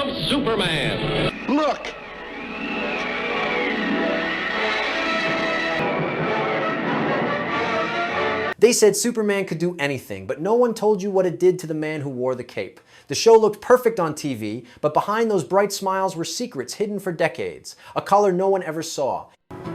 of Superman. Look! They said Superman could do anything, but no one told you what it did to the man who wore the cape. The show looked perfect on TV, but behind those bright smiles were secrets hidden for decades, a color no one ever saw.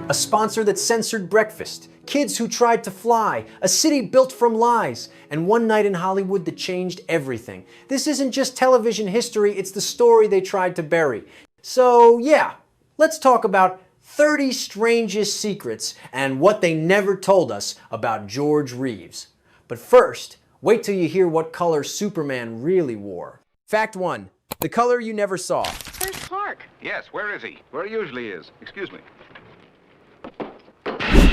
A sponsor that censored breakfast, kids who tried to fly, a city built from lies, and one night in Hollywood that changed everything. This isn't just television history, it's the story they tried to bury. So yeah, let's talk about 30 strangest secrets and what they never told us about George Reeves. But first, wait till you hear what color Superman really wore. Fact 1. The color you never saw. Where's Clark? Yes, where is he? Where he usually is. Excuse me.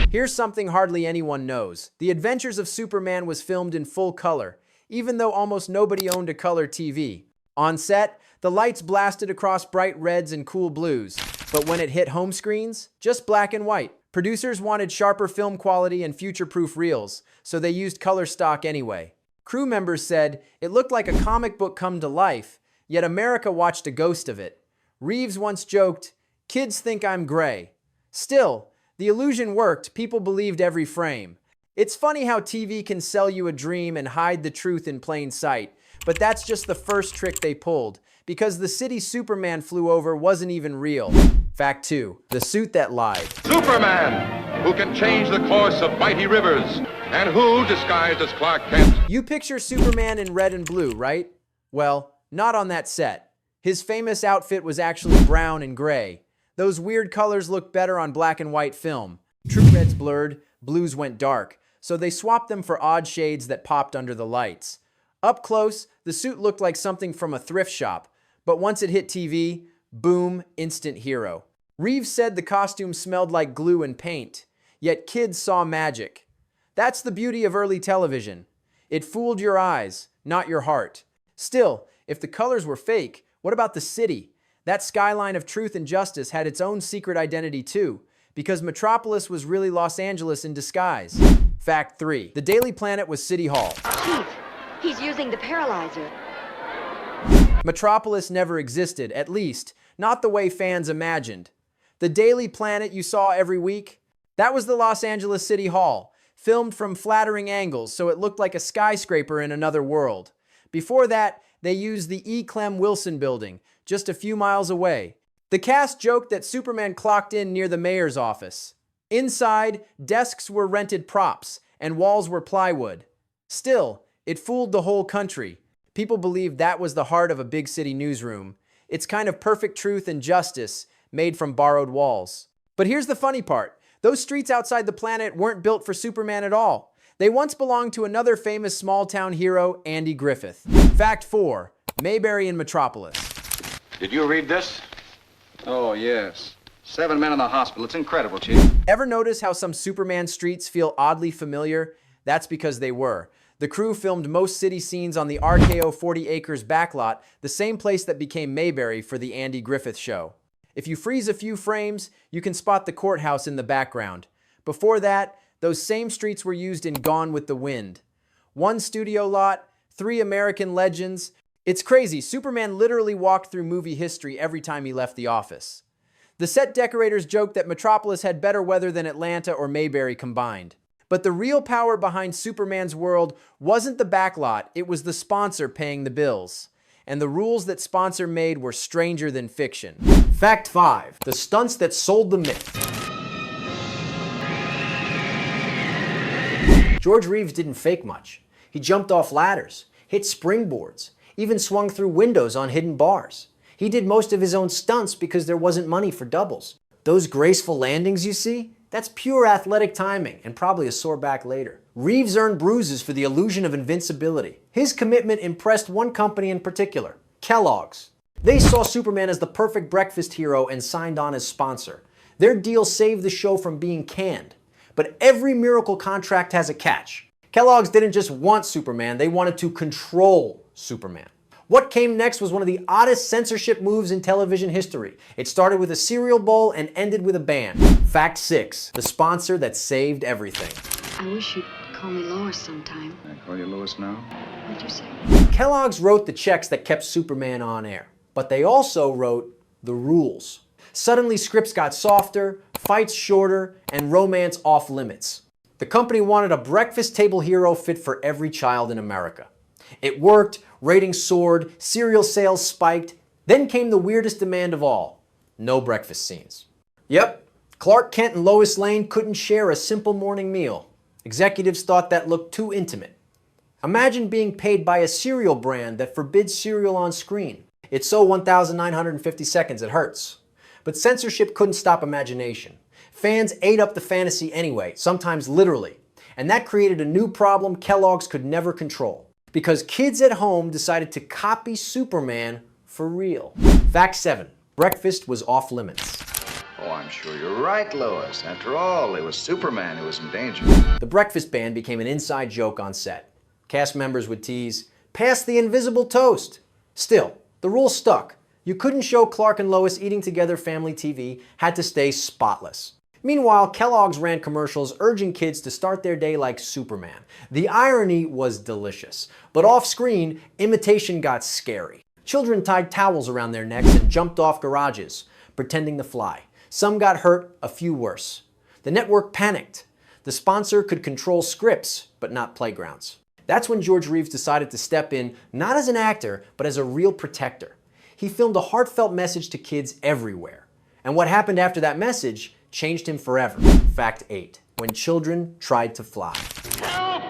Here's something hardly anyone knows. The Adventures of Superman was filmed in full color, even though almost nobody owned a color TV. On set, the lights blasted across bright reds and cool blues, but when it hit home screens, just black and white. Producers wanted sharper film quality and future-proof reels, so they used color stock anyway. Crew members said it looked like a comic book come to life, yet America watched a ghost of it. Reeves once joked, "Kids think I'm gray." Still, the illusion worked. People believed every frame. It's funny how TV can sell you a dream and hide the truth in plain sight, but that's just the first trick they pulled, because the city Superman flew over wasn't even real. Fact 2. The suit that lied. Superman, who can change the course of mighty rivers, and who, disguised as Clark Kent... You picture Superman in red and blue, right? Well, not on that set. His famous outfit was actually brown and gray. Those weird colors looked better on black and white film. True reds blurred, blues went dark, so they swapped them for odd shades that popped under the lights. Up close, the suit looked like something from a thrift shop, but once it hit TV, boom, instant hero. Reeves said the costume smelled like glue and paint, yet kids saw magic. That's the beauty of early television. It fooled your eyes, not your heart. Still, if the colors were fake, what about the city? That skyline of truth and justice had its own secret identity too, because Metropolis was really Los Angeles in disguise. Fact 3. The Daily Planet was City Hall. Chief, he's using the paralyzer. Metropolis never existed, at least, not the way fans imagined. The Daily Planet you saw every week? That was the Los Angeles City Hall, filmed from flattering angles so it looked like a skyscraper in another world. Before that, they used the E. Clem Wilson building, just a few miles away. The cast joked that Superman clocked in near the mayor's office. Inside, desks were rented props, and walls were plywood. Still, it fooled the whole country. People believed that was the heart of a big city newsroom. It's kind of perfect truth and justice, made from borrowed walls. But here's the funny part. Those streets outside the planet weren't built for Superman at all. They once belonged to another famous small-town hero, Andy Griffith. Fact 4. Mayberry in Metropolis. Did you read this? Oh, yes. 7 men in the hospital. It's incredible, Chief. Ever notice how some Superman streets feel oddly familiar? That's because they were. The crew filmed most city scenes on the RKO 40 Acres backlot, the same place that became Mayberry for the Andy Griffith Show. If you freeze a few frames, you can spot the courthouse in the background. Before that, those same streets were used in Gone with the Wind. 1 studio lot, 3 American legends. It's crazy, Superman literally walked through movie history every time he left the office. The set decorators joked that Metropolis had better weather than Atlanta or Mayberry combined. But the real power behind Superman's world wasn't the backlot, it was the sponsor paying the bills. And the rules that sponsor made were stranger than fiction. Fact 5. The stunts that sold the myth. George Reeves didn't fake much. He jumped off ladders, hit springboards, even swung through windows on hidden bars. He did most of his own stunts because there wasn't money for doubles. Those graceful landings you see? That's pure athletic timing and probably a sore back later. Reeves earned bruises for the illusion of invincibility. His commitment impressed one company in particular, Kellogg's. They saw Superman as the perfect breakfast hero and signed on as sponsor. Their deal saved the show from being canned. But every miracle contract has a catch. Kellogg's didn't just want Superman, they wanted to control Superman. What came next was one of the oddest censorship moves in television history. It started with a cereal bowl and ended with a ban. Fact 6. The sponsor that saved everything. I wish you'd call me Lois sometime. I call you Lois now? What'd you say? Kellogg's wrote the checks that kept Superman on air. But they also wrote the rules. Suddenly scripts got softer, fights shorter, and romance off limits. The company wanted a breakfast table hero fit for every child in America. It worked, ratings soared, cereal sales spiked. Then came the weirdest demand of all: no breakfast scenes. Yep, Clark Kent and Lois Lane couldn't share a simple morning meal. Executives thought that looked too intimate. Imagine being paid by a cereal brand that forbids cereal on screen. It's so 1,950 seconds it hurts. But censorship couldn't stop imagination. Fans ate up the fantasy anyway, sometimes literally. And that created a new problem Kellogg's could never control. Because kids at home decided to copy Superman for real. Fact 7. Breakfast was off limits. Oh, I'm sure you're right, Lois. After all, it was Superman who was in danger. The breakfast ban became an inside joke on set. Cast members would tease, "Pass the invisible toast." Still, the rule stuck. You couldn't show Clark and Lois eating together family TV, had to stay spotless. Meanwhile, Kellogg's ran commercials urging kids to start their day like Superman. The irony was delicious. But off-screen, imitation got scary. Children tied towels around their necks and jumped off garages, pretending to fly. Some got hurt, a few worse. The network panicked. The sponsor could control scripts, but not playgrounds. That's when George Reeves decided to step in, not as an actor, but as a real protector. He filmed a heartfelt message to kids everywhere. And what happened after that message changed him forever. Fact 8. When children tried to fly. Help!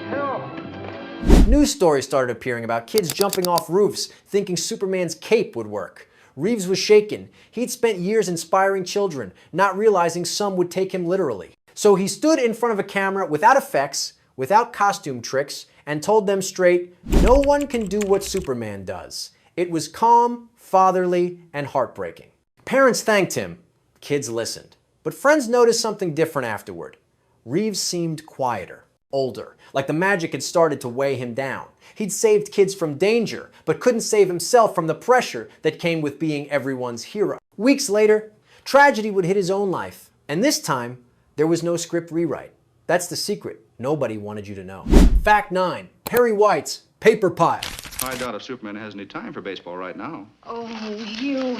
Help! News stories started appearing about kids jumping off roofs, thinking Superman's cape would work. Reeves was shaken. He'd spent years inspiring children, not realizing some would take him literally. So he stood in front of a camera without effects, without costume tricks, and told them straight, no one can do what Superman does. It was calm, fatherly, and heartbreaking. Parents thanked him. Kids listened. But friends noticed something different afterward. Reeves seemed quieter, older, like the magic had started to weigh him down. He'd saved kids from danger, but couldn't save himself from the pressure that came with being everyone's hero. Weeks later, tragedy would hit his own life. And this time, there was no script rewrite. That's the secret nobody wanted you to know. Fact 9. Perry White's Paper Pile. I doubt if Superman has any time for baseball right now. Oh, you.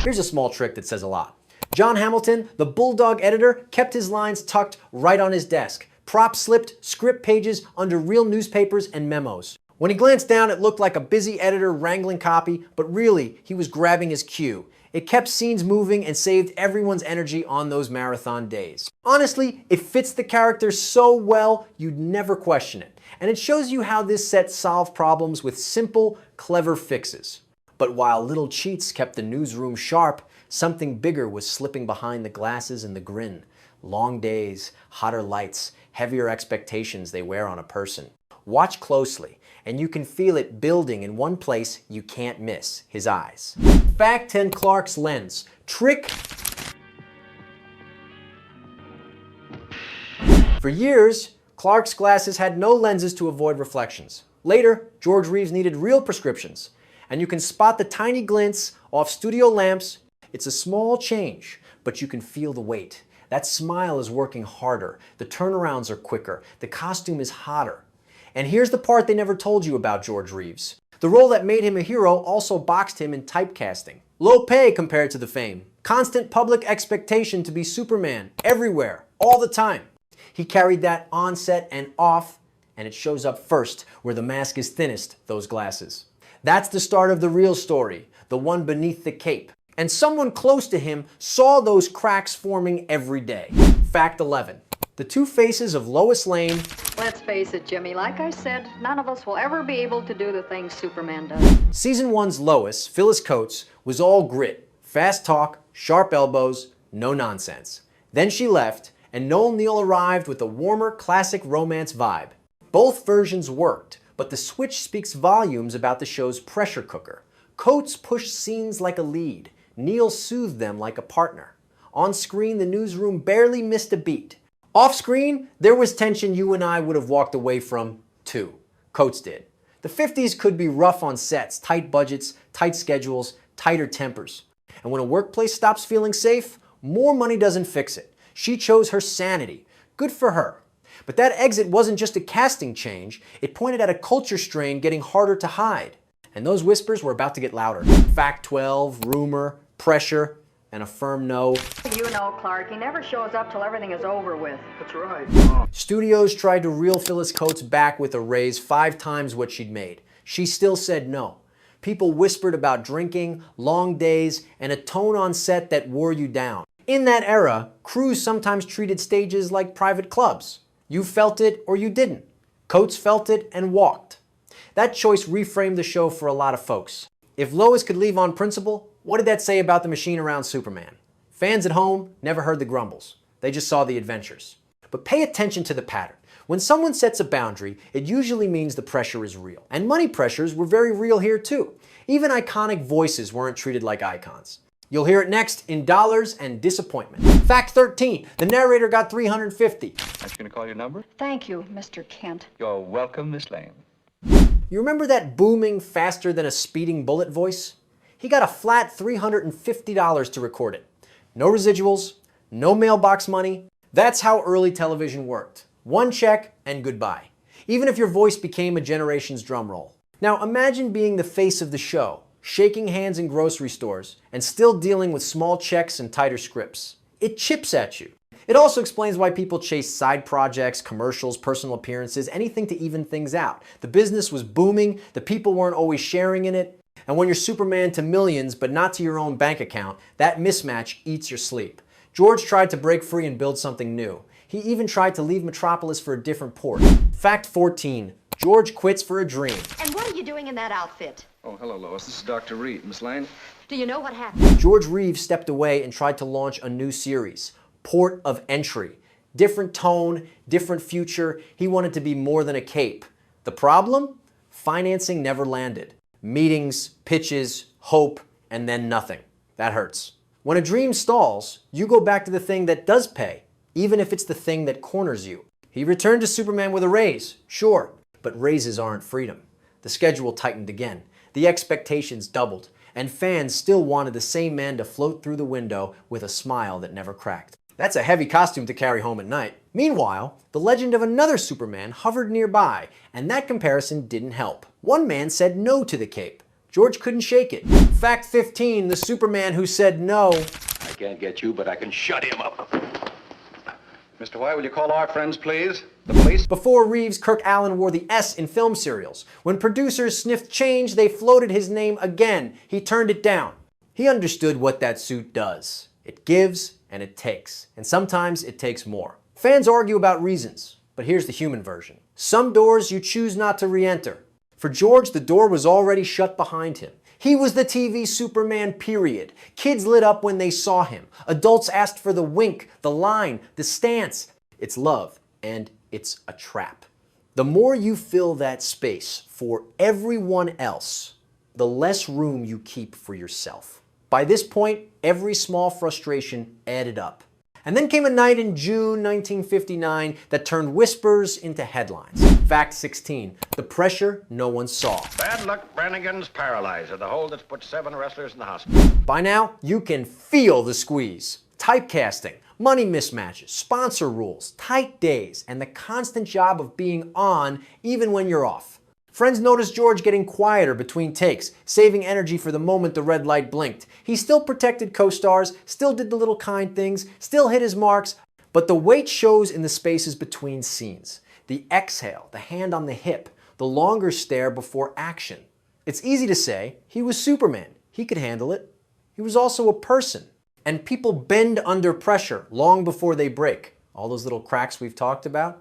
Here's a small trick that says a lot. John Hamilton, the Bulldog editor, kept his lines tucked right on his desk. Props slipped script pages under real newspapers and memos. When he glanced down, it looked like a busy editor wrangling copy, but really, he was grabbing his cue. It kept scenes moving and saved everyone's energy on those marathon days. Honestly, it fits the character so well, you'd never question it. And it shows you how this set solved problems with simple, clever fixes. But while little cheats kept the newsroom sharp, something bigger was slipping behind the glasses and the grin. Long days, hotter lights, heavier expectations they wear on a person. Watch closely, and you can feel it building in one place you can't miss: his eyes. Fact 10. Clark's lens. Trick. For years, Clark's glasses had no lenses to avoid reflections. Later, George Reeves needed real prescriptions, and you can spot the tiny glints off studio lamps. It's a small change, but you can feel the weight. That smile is working harder, the turnarounds are quicker, the costume is hotter. And here's the part they never told you about George Reeves. The role that made him a hero also boxed him in typecasting. Low pay compared to the fame. Constant public expectation to be Superman, everywhere, all the time. He carried that on set and off, and it shows up first where the mask is thinnest, those glasses. That's the start of the real story, the one beneath the cape. And someone close to him saw those cracks forming every day. Fact 11. The two faces of Lois Lane. Let's face it, Jimmy, like I said, none of us will ever be able to do the things Superman does. Season 1's Lois, Phyllis Coates, was all grit, fast talk, sharp elbows, no nonsense. Then she left, and Noel Neill arrived with a warmer, classic romance vibe. Both versions worked, but the switch speaks volumes about the show's pressure cooker. Coates pushed scenes like a lead. Neill soothed them like a partner. On screen, the newsroom barely missed a beat. Off screen, there was tension you and I would have walked away from, too. Coates did. The 50s could be rough on sets, tight budgets, tight schedules, tighter tempers. And when a workplace stops feeling safe, more money doesn't fix it. She chose her sanity. Good for her. But that exit wasn't just a casting change. It pointed at a culture strain getting harder to hide. And those whispers were about to get louder. Fact 12, rumor, pressure, and a firm no. You know, Clark, he never shows up till everything is over with. That's right. Studios tried to reel Phyllis Coates back with a raise 5 times what she'd made. She still said no. People whispered about drinking, long days, and a tone on set that wore you down. In that era, crews sometimes treated stages like private clubs. You felt it or you didn't. Coates felt it and walked. That choice reframed the show for a lot of folks. If Lois could leave on principle, what did that say about the machine around Superman? Fans at home never heard the grumbles. They just saw the adventures. But pay attention to the pattern. When someone sets a boundary, it usually means the pressure is real. And money pressures were very real here too. Even iconic voices weren't treated like icons. You'll hear it next in dollars and disappointment. Fact 13, the narrator got $350. I'm going to call your number. Thank you, Mr. Kent. You're welcome, Miss Lane. You remember that booming, faster than a speeding bullet voice? He got a flat $350 to record it. No residuals, no mailbox money. That's how early television worked. One check and goodbye. Even if your voice became a generation's drum roll. Now imagine being the face of the show, shaking hands in grocery stores, and still dealing with small checks and tighter scripts. It chips at you. It also explains why people chased side projects, commercials, personal appearances, anything to even things out. The business was booming, the people weren't always sharing in it, and when you're Superman to millions but not to your own bank account, that mismatch eats your sleep. George tried to break free and build something new. He even tried to leave Metropolis for a different port. Fact 14, George quits for a dream. And what are you doing in that outfit? Oh, hello, Lois. This is Dr. Reed. Miss Lane? Do you know what happened? George Reeves stepped away and tried to launch a new series, Port of Entry. Different tone, different future. He wanted to be more than a cape. The problem? Financing never landed. Meetings, pitches, hope, and then nothing. That hurts. When a dream stalls, you go back to the thing that does pay, even if it's the thing that corners you. He returned to Superman with a raise, sure, but raises aren't freedom. The schedule tightened again. The expectations doubled, and fans still wanted the same man to float through the window with a smile that never cracked. That's a heavy costume to carry home at night. Meanwhile, the legend of another Superman hovered nearby, and that comparison didn't help. One man said no to the cape. George couldn't shake it. Fact 15, the Superman who said no. I can't get you, but I can shut him up. Mr. White, will you call our friends, please? The police? Before Reeves, Kirk Allen wore the S in film serials. When producers sniffed change, they floated his name again. He turned it down. He understood what that suit does. It gives and it takes. And sometimes it takes more. Fans argue about reasons, but here's the human version. Some doors you choose not to re-enter. For George, the door was already shut behind him. He was the TV Superman, period. Kids lit up when they saw him. Adults asked for the wink, the line, the stance. It's love, and it's a trap. The more you fill that space for everyone else, the less room you keep for yourself. By this point, every small frustration added up. And then came a night in June 1959 that turned whispers into headlines. Fact 16, the pressure no one saw. Bad luck Brannigan's paralyzer, the hold that's put 7 wrestlers in the hospital. By now, you can feel the squeeze. Typecasting, money mismatches, sponsor rules, tight days, and the constant job of being on even when you're off. Friends noticed George getting quieter between takes, saving energy for the moment the red light blinked. He still protected co-stars, still did the little kind things, still hit his marks, but the weight shows in the spaces between scenes. The exhale, the hand on the hip, the longer stare before action. It's easy to say, he was Superman. He could handle it. He was also a person. And people bend under pressure long before they break. All those little cracks we've talked about.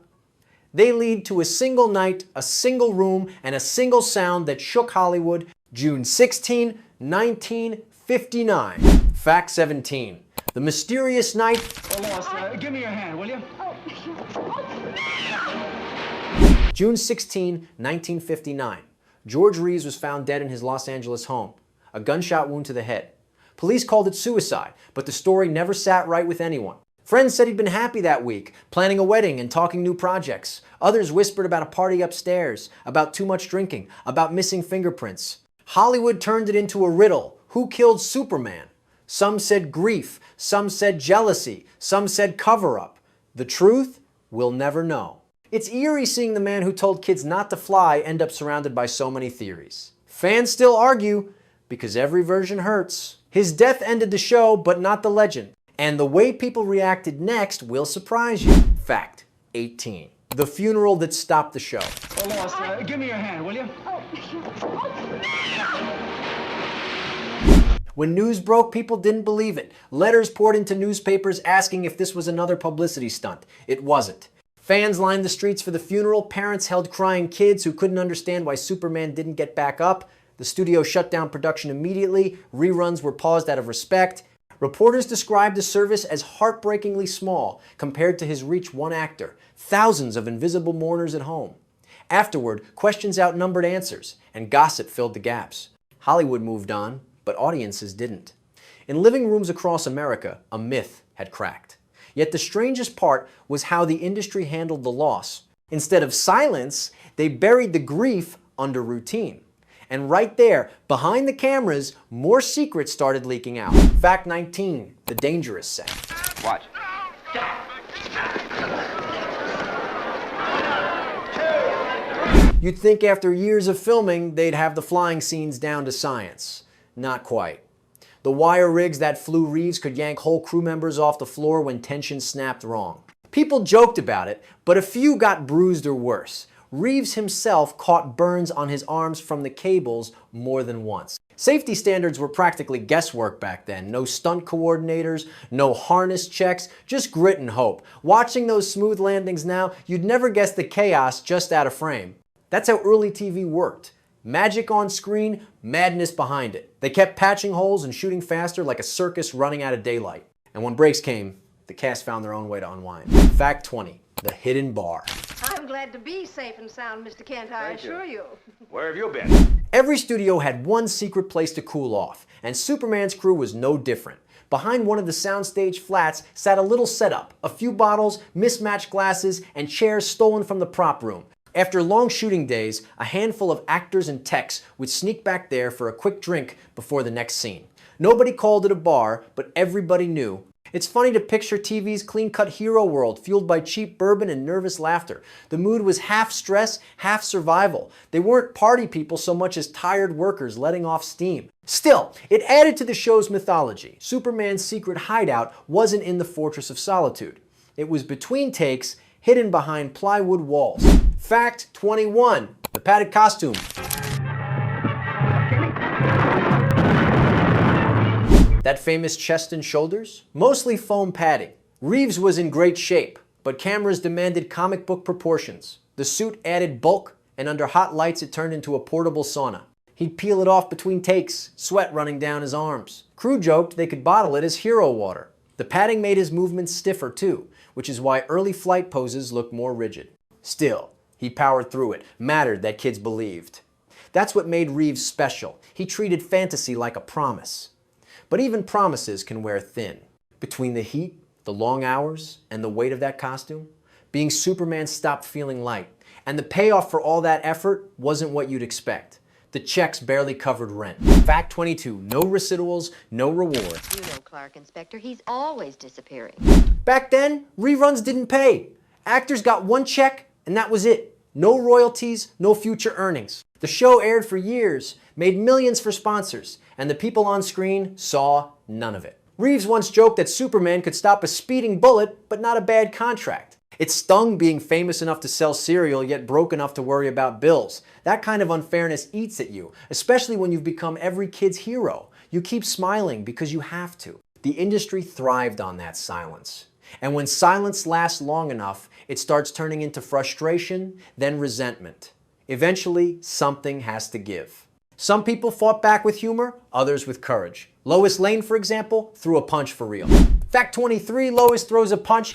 They lead to a single night, a single room, and a single sound that shook Hollywood, June 16, 1959. Fact 17. The mysterious night. Oh, Lois, give me your hand, will you? June 16, 1959. George Reeves was found dead in his Los Angeles home. A gunshot wound to the head. Police called it suicide, but the story never sat right with anyone. Friends said he'd been happy that week, planning a wedding and talking new projects. Others whispered about a party upstairs, about too much drinking, about missing fingerprints. Hollywood turned it into a riddle. Who killed Superman? Some said grief, some said jealousy, some said cover-up. The truth? We'll never know. It's eerie seeing the man who told kids not to fly end up surrounded by so many theories. Fans still argue because every version hurts. His death ended the show, but not the legend. And the way people reacted next will surprise you. Fact 18. The funeral that stopped the show. Oh, Lois, give me your hand, will you? When news broke, people didn't believe it. Letters poured into newspapers asking if this was another publicity stunt. It wasn't. Fans lined the streets for the funeral. Parents held crying kids who couldn't understand why Superman didn't get back up. The studio shut down production immediately. Reruns were paused out of respect. Reporters described the service as heartbreakingly small compared to his reach one actor. Thousands of invisible mourners at home. Afterward, questions outnumbered answers, and gossip filled the gaps. Hollywood moved on, but audiences didn't. In living rooms across America, a myth had cracked. Yet the strangest part was how the industry handled the loss. Instead of silence, they buried the grief under routine. And right there, behind the cameras, more secrets started leaking out. Fact 19, the dangerous set. Watch. You'd think after years of filming, they'd have the flying scenes down to science. Not quite. The wire rigs that flew Reeves could yank whole crew members off the floor when tension snapped wrong. People joked about it, but a few got bruised or worse. Reeves himself caught burns on his arms from the cables more than once. Safety standards were practically guesswork back then. No stunt coordinators, no harness checks, just grit and hope. Watching those smooth landings now, you'd never guess the chaos just out of frame. That's how early TV worked. Magic on screen, madness behind it. They kept patching holes and shooting faster like a circus running out of daylight. And when breaks came, the cast found their own way to unwind. Fact 20, the hidden bar. I'm glad to be safe and sound, Mr. Kent, I assure you. Where have you been? Every studio had one secret place to cool off, and Superman's crew was no different. Behind one of the soundstage flats sat a little setup, a few bottles, mismatched glasses, and chairs stolen from the prop room. After long shooting days, a handful of actors and techs would sneak back there for a quick drink before the next scene. Nobody called it a bar, but everybody knew. It's funny to picture TV's clean-cut hero world fueled by cheap bourbon and nervous laughter. The mood was half stress, half survival. They weren't party people so much as tired workers letting off steam. Still, it added to the show's mythology. Superman's secret hideout wasn't in the Fortress of Solitude. It was between takes, hidden behind plywood walls. Fact 21, the padded costume. That famous chest and shoulders? Mostly foam padding. Reeves was in great shape, but cameras demanded comic book proportions. The suit added bulk, and under hot lights it turned into a portable sauna. He'd peel it off between takes, sweat running down his arms. Crew joked they could bottle it as hero water. The padding made his movements stiffer too, which is why early flight poses looked more rigid. Still, he powered through it, mattered that kids believed. That's what made Reeves special. He treated fantasy like a promise. But even promises can wear thin. Between the heat, the long hours, and the weight of that costume, being Superman stopped feeling light. And the payoff for all that effort wasn't what you'd expect. The checks barely covered rent. Fact 22, no residuals, no reward. You know Clark, Inspector, he's always disappearing. Back then, reruns didn't pay. Actors got one check, and that was it. No royalties, no future earnings. The show aired for years, made millions for sponsors, and the people on screen saw none of it. Reeves once joked that Superman could stop a speeding bullet, but not a bad contract. It stung being famous enough to sell cereal, yet broke enough to worry about bills. That kind of unfairness eats at you, especially when you've become every kid's hero. You keep smiling because you have to. The industry thrived on that silence. And when silence lasts long enough, it starts turning into frustration, then resentment. Eventually, something has to give. Some people fought back with humor, others with courage. Lois Lane, for example, threw a punch for real. Fact 23, Lois throws a punch.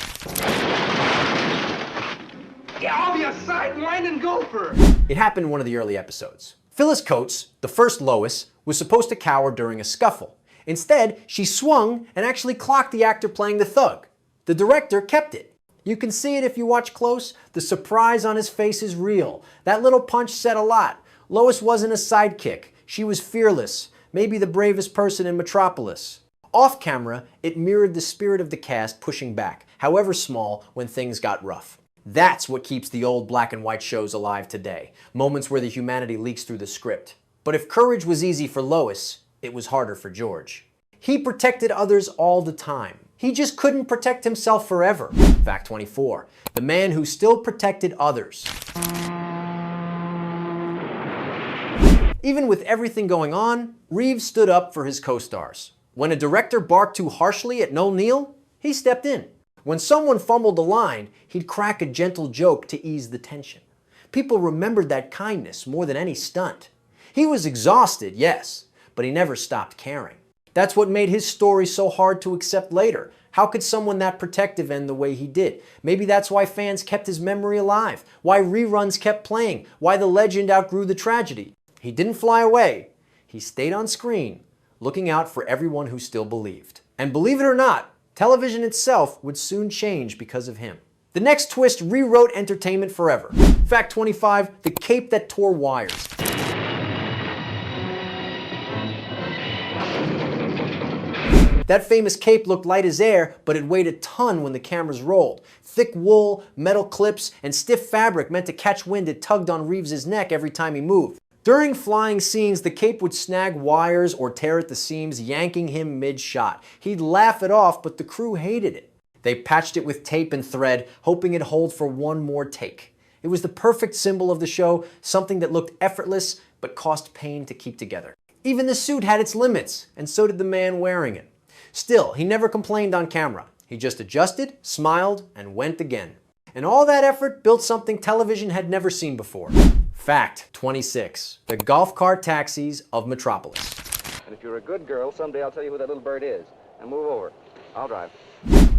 I'll be a sidewinding gopher. It happened in one of the early episodes. Phyllis Coates, the first Lois, was supposed to cower during a scuffle. Instead, she swung and actually clocked the actor playing the thug. The director kept it. You can see it if you watch close. The surprise on his face is real. That little punch said a lot. Lois wasn't a sidekick. She was fearless, maybe the bravest person in Metropolis. Off camera, it mirrored the spirit of the cast pushing back, however small, when things got rough. That's what keeps the old black and white shows alive today. Moments where the humanity leaks through the script. But if courage was easy for Lois, it was harder for George. He protected others all the time. He just couldn't protect himself forever. Fact 24. The man who still protected others. Even with everything going on, Reeves stood up for his co-stars. When a director barked too harshly at Noel Neill, he stepped in. When someone fumbled a line, he'd crack a gentle joke to ease the tension. People remembered that kindness more than any stunt. He was exhausted, yes, but he never stopped caring. That's what made his story so hard to accept later. How could someone that protective end the way he did? Maybe that's why fans kept his memory alive, why reruns kept playing, why the legend outgrew the tragedy. He didn't fly away. He stayed on screen, looking out for everyone who still believed. And believe it or not, television itself would soon change because of him. The next twist rewrote entertainment forever. Fact 25, the cape that tore wires. That famous cape looked light as air, but it weighed a ton when the cameras rolled. Thick wool, metal clips, and stiff fabric meant to catch wind it tugged on Reeves' neck every time he moved. During flying scenes, the cape would snag wires or tear at the seams, yanking him mid-shot. He'd laugh it off, but the crew hated it. They patched it with tape and thread, hoping it'd hold for one more take. It was the perfect symbol of the show, something that looked effortless, but cost pain to keep together. Even the suit had its limits, and so did the man wearing it. Still, he never complained on camera. He just adjusted, smiled, and went again. And all that effort built something television had never seen before. Fact 26. The golf cart taxis of Metropolis. And if you're a good girl, someday I'll tell you who that little bird is. Now move over. I'll drive.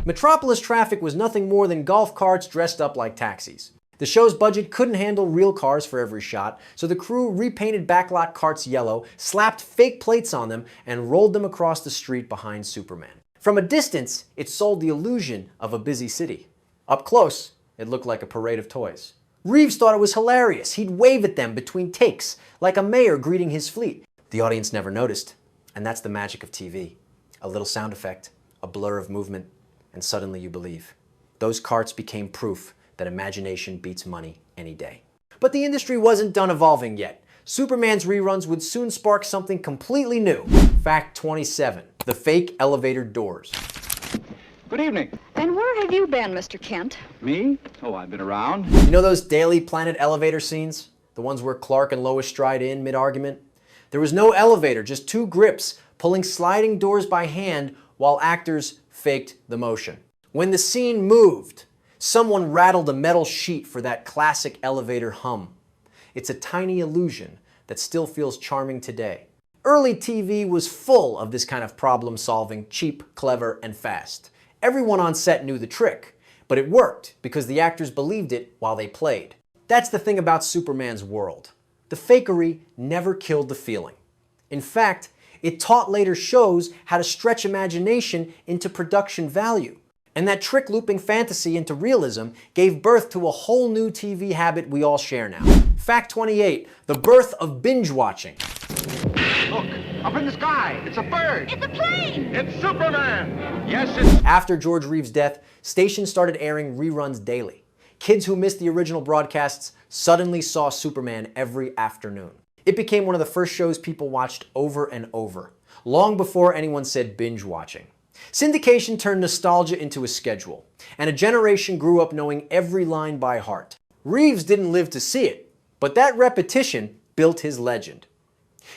Metropolis traffic was nothing more than golf carts dressed up like taxis. The show's budget couldn't handle real cars for every shot, so the crew repainted backlot carts yellow, slapped fake plates on them, and rolled them across the street behind Superman. From a distance, it sold the illusion of a busy city. Up close, it looked like a parade of toys. Reeves thought it was hilarious. He'd wave at them between takes, like a mayor greeting his fleet. The audience never noticed, and that's the magic of TV. A little sound effect, a blur of movement, and suddenly you believe. Those carts became proof that imagination beats money any day. But the industry wasn't done evolving yet. Superman's reruns would soon spark something completely new. Fact 27. The fake elevator doors. Good evening. And where have you been, Mr. Kent? Me? Oh, I've been around. You know those Daily Planet elevator scenes? The ones where Clark and Lois stride in mid-argument? There was no elevator, just two grips pulling sliding doors by hand while actors faked the motion. When the scene moved, someone rattled a metal sheet for that classic elevator hum. It's a tiny illusion that still feels charming today. Early TV was full of this kind of problem-solving, cheap, clever, and fast. Everyone on set knew the trick, but it worked because the actors believed it while they played. That's the thing about Superman's world. The fakery never killed the feeling. In fact, it taught later shows how to stretch imagination into production value. And that trick-looping fantasy into realism gave birth to a whole new TV habit we all share now. Fact 28. The birth of binge-watching. Look, up in the sky. It's a bird. It's a plane! It's Superman! Yes, it's... After George Reeves' death, stations started airing reruns daily. Kids who missed the original broadcasts suddenly saw Superman every afternoon. It became one of the first shows people watched over and over, long before anyone said binge-watching. Syndication turned nostalgia into a schedule, and a generation grew up knowing every line by heart. Reeves didn't live to see it, but that repetition built his legend.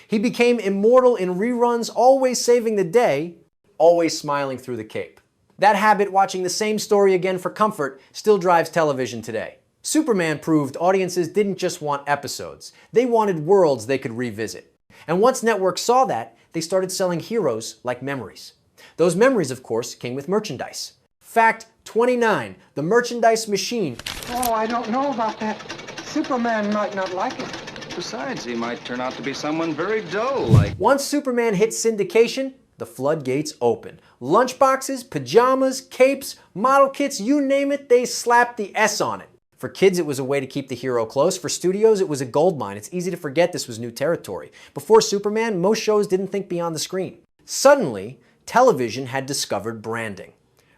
He became immortal in reruns, always saving the day, always smiling through the cape. That habit, watching the same story again for comfort, still drives television today. Superman proved audiences didn't just want episodes, they wanted worlds they could revisit. And once networks saw that, they started selling heroes like memories. Those memories, of course, came with merchandise. Fact 29. The merchandise machine. Oh, I don't know about that. Superman might not like it. Besides, he might turn out to be someone very dull, like... Once Superman hit syndication, the floodgates opened. Lunchboxes, pajamas, capes, model kits, you name it, they slapped the S on it. For kids, it was a way to keep the hero close. For studios, it was a goldmine. It's easy to forget this was new territory. Before Superman, most shows didn't think beyond the screen. Suddenly, television had discovered branding.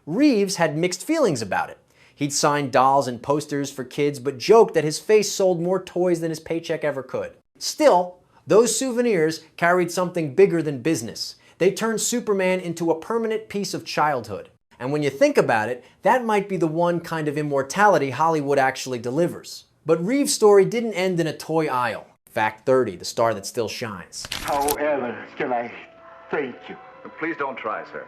Reeves had mixed feelings about it. He'd sign dolls and posters for kids, but joked that his face sold more toys than his paycheck ever could. Still, Those souvenirs carried something bigger than business. They turned Superman into a permanent piece of childhood. And when you think about it, that might be the one kind of immortality Hollywood actually delivers. But Reeves' story didn't end in a toy aisle. Fact 30, the star that still shines. However, can I thank you? Please don't try, sir.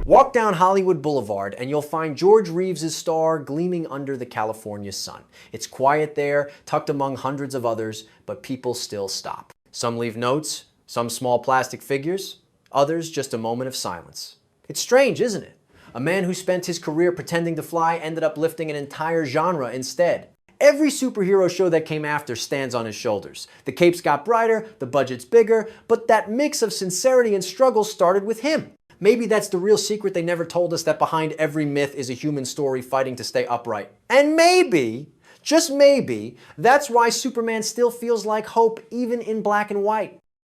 Walk down Hollywood Boulevard and you'll find George Reeves' star gleaming under the California sun. It's quiet there, tucked among hundreds of others, but people still stop. Some leave notes, some small plastic figures, others just a moment of silence. It's strange, isn't it? A man who spent his career pretending to fly ended up lifting an entire genre instead. Every superhero show that came after stands on his shoulders. The capes got brighter, the budget's bigger, but that mix of sincerity and struggle started with him. Maybe that's the real secret they never told us, that behind every myth is a human story fighting to stay upright. And maybe, just maybe, that's why Superman still feels like hope even in black and white.